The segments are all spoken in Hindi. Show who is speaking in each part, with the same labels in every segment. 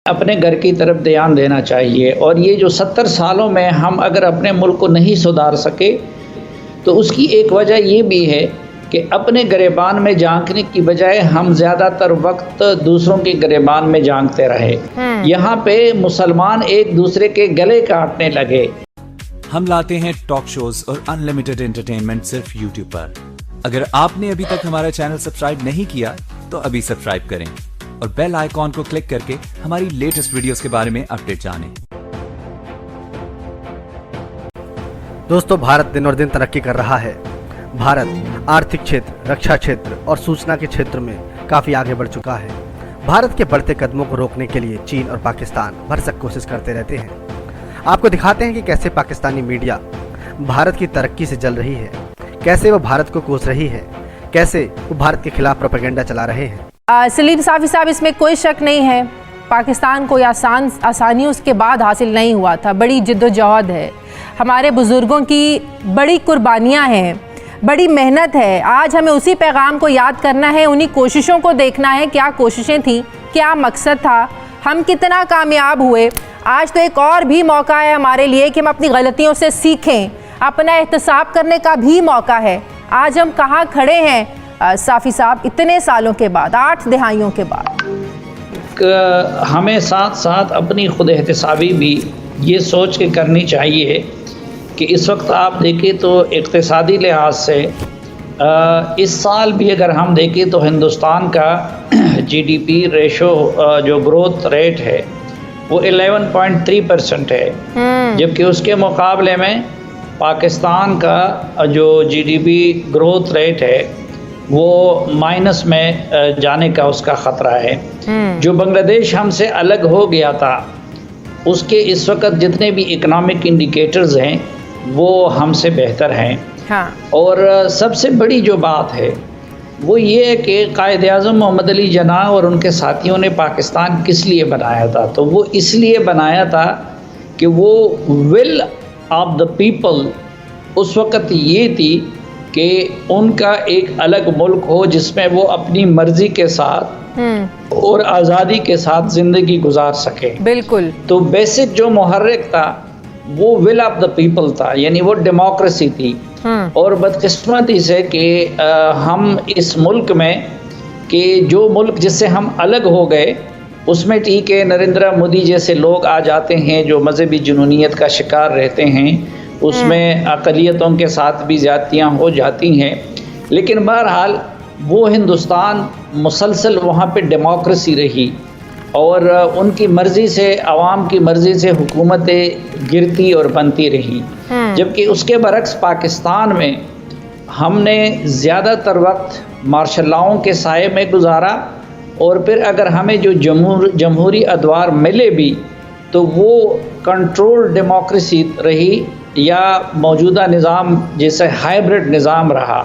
Speaker 1: अपने घर की तरफ ध्यान देना चाहिए। और ये जो 70 सालों में हम अगर अपने मुल्क को नहीं सुधार सके तो उसकी एक वजह ये भी है कि अपने गिरेबान में झांकने की बजाय हम ज़्यादातर वक्त दूसरों के गिरेबान में झांकते रहे। यहाँ पे मुसलमान एक दूसरे के गले काटने लगे।
Speaker 2: हम लाते हैं टॉक शोज और अनलिमिटेड एंटरटेनमेंट सिर्फ यूट्यूब पर। अगर आपने अभी तक हमारा चैनल सब्सक्राइब नहीं किया तो अभी सब्सक्राइब करें और बेल आइकॉन को क्लिक करके हमारी लेटेस्ट वीडियोस के बारे में अपडेट जानें।
Speaker 3: दोस्तों, भारत दिन और दिन तरक्की कर रहा है। भारत आर्थिक क्षेत्र, रक्षा क्षेत्र और सूचना के क्षेत्र में काफी आगे बढ़ चुका है। भारत के बढ़ते कदमों को रोकने के लिए चीन और पाकिस्तान भरसक कोशिश करते रहते हैं। आपको दिखाते हैं कि कैसे पाकिस्तानी मीडिया भारत की तरक्की से जल रही है, कैसे वो भारत को कोस रही है, कैसे वो भारत के खिलाफ प्रोपेगेंडा चला रहे हैं।
Speaker 4: सलीम साफी साहब, इसमें कोई शक नहीं है, पाकिस्तान को आसानी उसके बाद हासिल नहीं हुआ था। बड़ी जिद्दोजहद है, हमारे बुजुर्गों की बड़ी कुर्बानियाँ हैं, बड़ी मेहनत है। आज हमें उसी पैगाम को याद करना है, उन्हीं कोशिशों को देखना है, क्या कोशिशें थी, क्या मकसद था, हम कितना कामयाब हुए। आज तो एक और भी मौका है हमारे लिए कि हम अपनी गलतियों से सीखें, अपना एहतसाब करने का भी मौका है। आज हम कहाँ खड़े हैं साफ़ी साहब, इतने सालों के बाद, 8 दिहाइयों के बाद।
Speaker 1: हमें साथ साथ अपनी खुद एहतसाबी भी ये सोच के करनी चाहिए कि इस वक्त आप देखें तो इक़्तिसादी लिहाज से इस साल भी अगर हम देखें तो हिंदुस्तान का जीडीपी रेशो जो ग्रोथ रेट है वो 11.3% है, जबकि उसके मुकाबले में पाकिस्तान का जो जीडीपी ग्रोथ रेट है वो माइनस में जाने का उसका ख़तरा है। जो बांग्लादेश हमसे अलग हो गया था उसके इस वक्त जितने भी इकनॉमिक इंडिकेटर्स हैं वो हमसे बेहतर हैं।
Speaker 4: हाँ।
Speaker 1: और सबसे बड़ी जो बात है वो ये है कि कायद-ए-आज़म मोहम्मद अली जिन्नाह और उनके साथियों ने पाकिस्तान किस लिए बनाया था, तो वो इसलिए बनाया था कि वो विल ऑफ द पीपल उस वक़्त ये थी कि उनका एक अलग मुल्क हो जिसमें वो अपनी मर्ज़ी के साथ और आज़ादी के साथ ज़िंदगी गुजार सके।
Speaker 4: बिल्कुल।
Speaker 1: तो बेसिक जो मुहर्रिक था वो विल ऑफ द पीपल था, यानी वो डेमोक्रेसी थी। और बदकिस्मती से कि हम इस मुल्क में कि जो मुल्क जिससे हम अलग हो गए उसमें ठीक है नरेंद्र मोदी जैसे लोग आ जाते हैं जो मजहबी जुनूनियत का शिकार रहते हैं, उसमें अक़लियतों के साथ भी ज़्यादतियाँ हो जाती हैं, लेकिन बहरहाल वो हिंदुस्तान मुसलसल वहाँ पे डेमोक्रेसी रही और उनकी मर्ज़ी से, आवाम की मर्ज़ी से हुकूमतें गिरती और बनती रही। जबकि उसके बरक्स पाकिस्तान में हमने ज़्यादातर वक्त मार्शल लॉ के साए में गुजारा और फिर अगर हमें जो जमहूरी अदवार मिले भी तो वो कंट्रोल डेमोक्रेसी रही या मौजूदा निज़ाम जैसे हाइब्रिड निज़ाम रहा।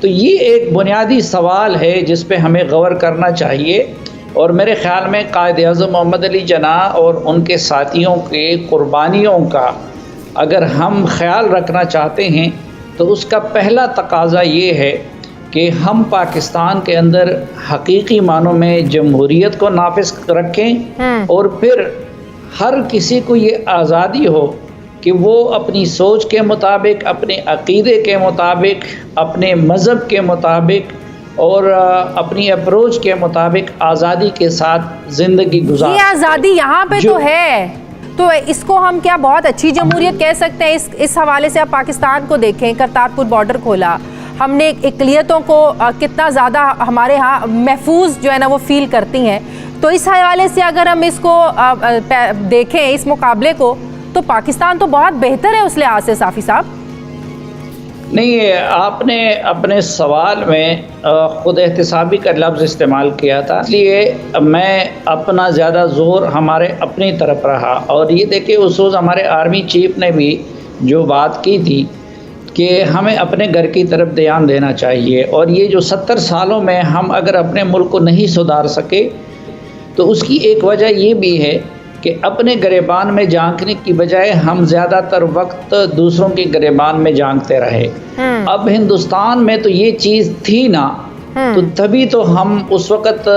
Speaker 1: तो ये एक बुनियादी सवाल है जिस पे हमें गौर करना चाहिए और मेरे ख़्याल में कायद-ए-आज़म मोहम्मद अली जिन्नाह और उनके साथियों के कुर्बानियों का अगर हम ख्याल रखना चाहते हैं तो उसका पहला तकाज़ा ये है कि हम पाकिस्तान के अंदर हकीकी मानों में जमहूरियत को नाफिज रखें और फिर हर किसी को ये आज़ादी हो कि वो अपनी सोच के मुताबिक, अपने अक़ीदे के मुताबिक, अपने मज़हब के मुताबिक और अपनी अप्रोच के मुताबिक आज़ादी के साथ ज़िंदगी गुजार।
Speaker 4: ये आज़ादी यहाँ पे तो है, तो इसको हम क्या बहुत अच्छी जमहूरियत कह सकते हैं? इस हवाले से आप पाकिस्तान को देखें, करतारपुर बॉर्डर खोला, हमने इक़लियतों को कितना ज़्यादा हमारे यहाँ महफूज जो है ना वो फील करती हैं। तो इस हवाले से अगर हम इसको देखें, इस मुकाबले को, तो पाकिस्तान तो बहुत बेहतर है उस लिहाज से साफ़ी साहब।
Speaker 1: नहीं, आपने अपने सवाल में ख़ुद एहतसाबी का लफ्ज़ इस्तेमाल किया था, इसलिए मैं अपना ज़्यादा ज़ोर हमारे अपनी तरफ रहा। और ये देखिए उस रोज़ हमारे आर्मी चीफ ने भी जो बात की थी कि हमें अपने घर की तरफ ध्यान देना चाहिए और ये जो 70 सालों में हम अगर अपने मुल्क को नहीं सुधार सके तो उसकी एक वजह ये भी है कि अपने गिरेबान में झांकने की बजाय हम ज़्यादातर वक्त दूसरों के गिरेबान में झांकते रहे। अब हिंदुस्तान में तो ये चीज़ थी ना तो तभी तो हम उस वक़्त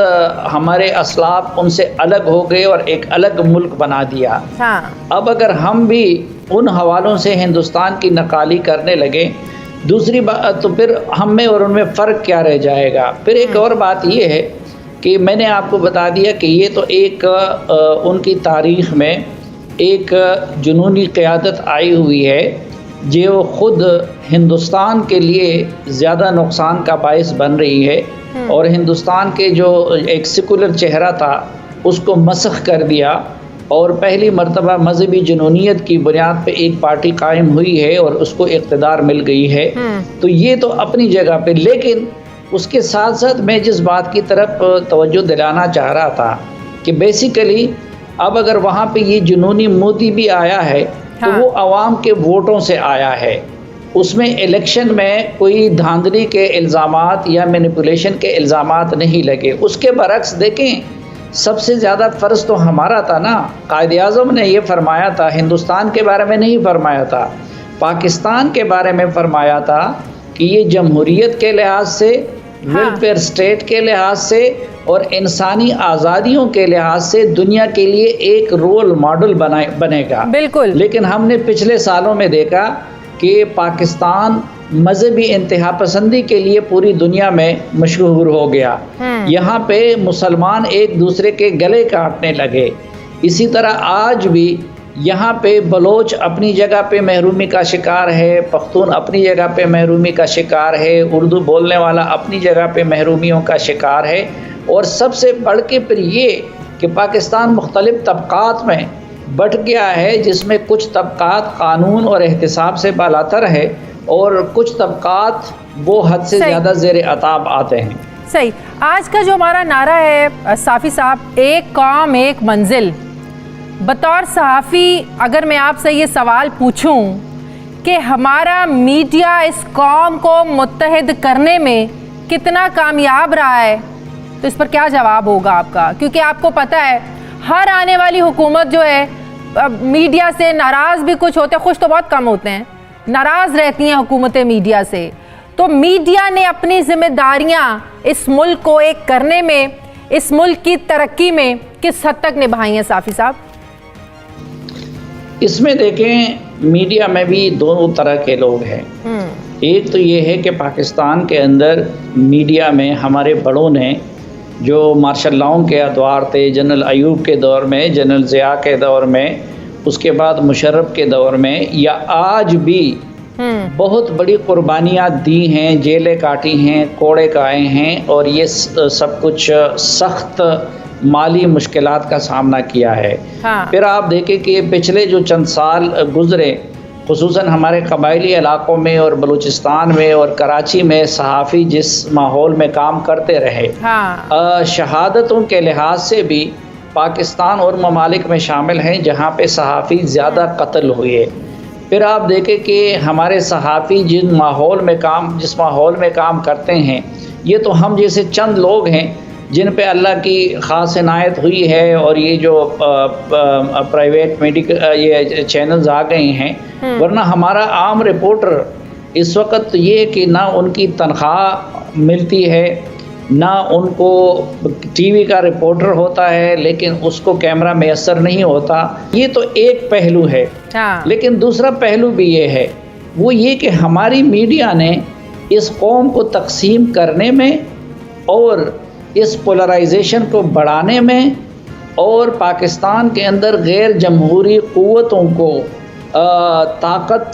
Speaker 1: हमारे असलाफ उनसे अलग हो गए और एक अलग मुल्क बना दिया।
Speaker 4: हाँ।
Speaker 1: अब अगर हम भी उन हवालों से हिंदुस्तान की नकाली करने लगे, दूसरी बात तो फिर हम में और उनमें फ़र्क क्या रह जाएगा। फिर एक और बात ये है कि मैंने आपको बता दिया कि ये तो एक उनकी तारीख़ में एक जुनूनी क़यादत आई हुई है जो ख़ुद हिंदुस्तान के लिए ज़्यादा नुकसान का बायस बन रही है और हिंदुस्तान के जो एक सेकुलर चेहरा था उसको मसख़ कर दिया और पहली मर्तबा मजहबी जुनूनियत की बुनियाद पे एक पार्टी कायम हुई है और उसको इक़्तिदार मिल गई है। तो ये तो अपनी जगह पे, लेकिन उसके साथ साथ मैं जिस बात की तरफ तवज्जो दिलाना चाह रहा था कि बेसिकली अब अगर वहाँ पे ये जुनूनी मोदी भी आया है तो वो आवाम के वोटों से आया है। उसमें इलेक्शन में कोई धांधली के इल्ज़ामात या मैनिपुलेशन के इल्ज़ामात नहीं लगे। उसके बरक्स देखें, सबसे ज़्यादा फ़र्ज़ तो हमारा था ना। कायद-ए-आज़म ने ये फरमाया था, हिंदुस्तान के बारे में नहीं फरमाया था, पाकिस्तान के बारे में फरमाया था कि ये जमहूरियत के लिहाज से, वेलफेयर स्टेट के लिहाज से और इंसानी आज़ादियों के लिहाज से दुनिया के लिए एक रोल मॉडल बनेगा।
Speaker 4: बिल्कुल। लेकिन
Speaker 1: हमने पिछले सालों में देखा कि पाकिस्तान मजहबी इंतहा पसंदी के लिए पूरी दुनिया में मशहूर हो गया। यहाँ पे मुसलमान एक दूसरे के गले काटने लगे। इसी तरह आज भी यहाँ पे बलोच अपनी जगह पे महरूमी का शिकार है, पख्तून अपनी जगह पे महरूमी का शिकार है, उर्दू बोलने वाला अपनी जगह पे महरूमियों का शिकार है। और सबसे बढ़ के फिर ये कि पाकिस्तान मुख्तलिफ तबक़ात में बट गया है, जिसमें कुछ तबक़ात कानून और एहतिसाब से बालातर है और कुछ तबक़ात वो हद से ज़्यादा ज़ेर अताब आते हैं।
Speaker 4: सही। आज का जो हमारा नारा है साफ़ी साहब, एक कौम एक मंजिल, बतौर सहाफ़ी अगर मैं आपसे ये सवाल पूछूं कि हमारा मीडिया इस कौम को मुत्तहिद करने में कितना कामयाब रहा है, तो इस पर क्या जवाब होगा आपका? क्योंकि आपको पता है हर आने वाली हुकूमत जो है मीडिया से नाराज़ भी कुछ होते हैं, खुश तो बहुत कम होते हैं, नाराज़ रहती हैं हुकूमतें मीडिया से। तो मीडिया ने अपनी जिम्मेदारियां इस मुल्क को एक करने में, इस मुल्क की तरक्की में किस हद तक निभाई हैं साफ़ी साहब?
Speaker 1: इसमें देखें, मीडिया में भी दोनों तरह के लोग हैं। एक तो ये है कि पाकिस्तान के अंदर मीडिया में हमारे बड़ों ने, जो मार्शल लॉ के अदवार थे, जनरल अयूब के दौर में, जनरल ज़िया के दौर में, उसके बाद मुशर्रफ के दौर में, या आज भी बहुत बड़ी कुर्बानियाँ दी हैं, जेलें काटी हैं, कोड़े खाए हैं और ये सब कुछ सख्त माली मुश्किलात का सामना किया है। फिर आप देखें कि पिछले जो चंद साल गुज़रे, खुसूसन हमारे कबायली इलाक़ों में और बलूचिस्तान में और कराची में सहाफ़ी जिस माहौल में काम करते रहे, शहादतों के लिहाज से भी पाकिस्तान और ममालिक में शामिल हैं जहाँ पे सहाफ़ी ज़्यादा कत्ल हुए। फिर आप देखें कि हमारे सहाफ़ी जिस माहौल में काम करते हैं, ये तो हम जैसे चंद लोग हैं जिन पे अल्लाह की ख़ास इनायत हुई है और ये जो प्राइवेट ये चैनल्स आ गए हैं, वरना हमारा आम रिपोर्टर इस वक्त ये कि ना उनकी तनख्वाह मिलती है, ना उनको टीवी का रिपोर्टर होता है, लेकिन उसको कैमरा मैसर नहीं होता। ये तो एक पहलू है। लेकिन दूसरा पहलू भी ये है, वो ये कि हमारी मीडिया ने इस कौम को तकसीम करने में और इस पोलराइजेशन को बढ़ाने में और पाकिस्तान के अंदर गैर जमहूरी क़ुव्वतों को ताकत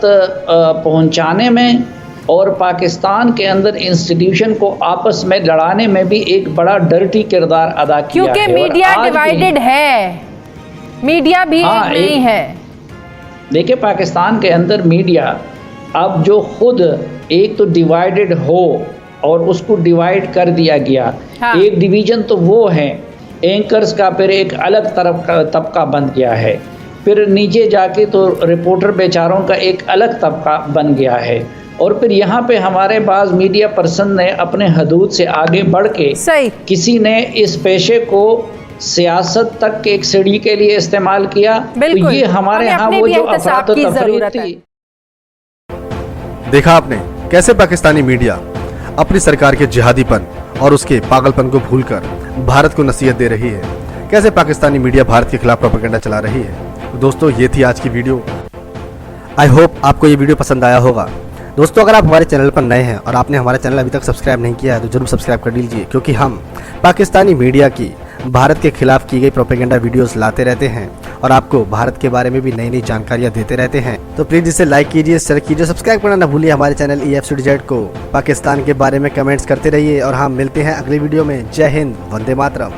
Speaker 1: पहुंचाने में और पाकिस्तान के अंदर इंस्टीट्यूशन को आपस में लड़ाने में भी एक बड़ा डर्टी किरदार अदा किया है।
Speaker 4: क्योंकि मीडिया डिवाइडेड है, मीडिया भी नहीं है।
Speaker 1: देखिए, पाकिस्तान के अंदर मीडिया अब जो खुद एक तो डिवाइडेड हो और उसको डिवाइड कर दिया गया। एक डिवीज़न तो वो है एंकर्स का, फिर एक अलग तरफ का तबका बन गया है, फिर नीचे जाके तो रिपोर्टर बेचारों का एक अलग तबका बन गया है, और फिर यहाँ पे हमारे पास मीडिया पर्सन ने अपने हदूद से आगे बढ़ के किसी ने इस पेशे को सियासत तक के एक सीढ़ी के लिए इस्तेमाल किया। तो ये हमारे यहाँ वो जो अफरात व तफरीक थी।
Speaker 3: देखा आपने कैसे पाकिस्तानी मीडिया अपनी सरकार के जिहादीपन और उसके पागलपन को भूलकर भारत को नसीहत दे रही है। कैसे पाकिस्तानी मीडिया भारत के खिलाफ प्रोपेगेंडा चला रही है। तो दोस्तों ये थी आज की वीडियो। आई होप आपको ये वीडियो पसंद आया होगा। दोस्तों अगर आप हमारे चैनल पर नए हैं और आपने हमारा चैनल अभी तक सब्सक्राइब नहीं किया है तो जरूर सब्सक्राइब कर लीजिए, क्योंकि हम पाकिस्तानी मीडिया की भारत के खिलाफ की गई प्रोपेगेंडा वीडियोस लाते रहते हैं और आपको भारत के बारे में भी नई नई जानकारियां देते रहते हैं। तो प्लीज इसे लाइक कीजिए, शेयर कीजिए, सब्सक्राइब करना ना भूलिए हमारे चैनल EFCZ को। पाकिस्तान के बारे में कमेंट्स करते रहिए और हम मिलते हैं अगली वीडियो में। जय हिंद, वंदे मातरम।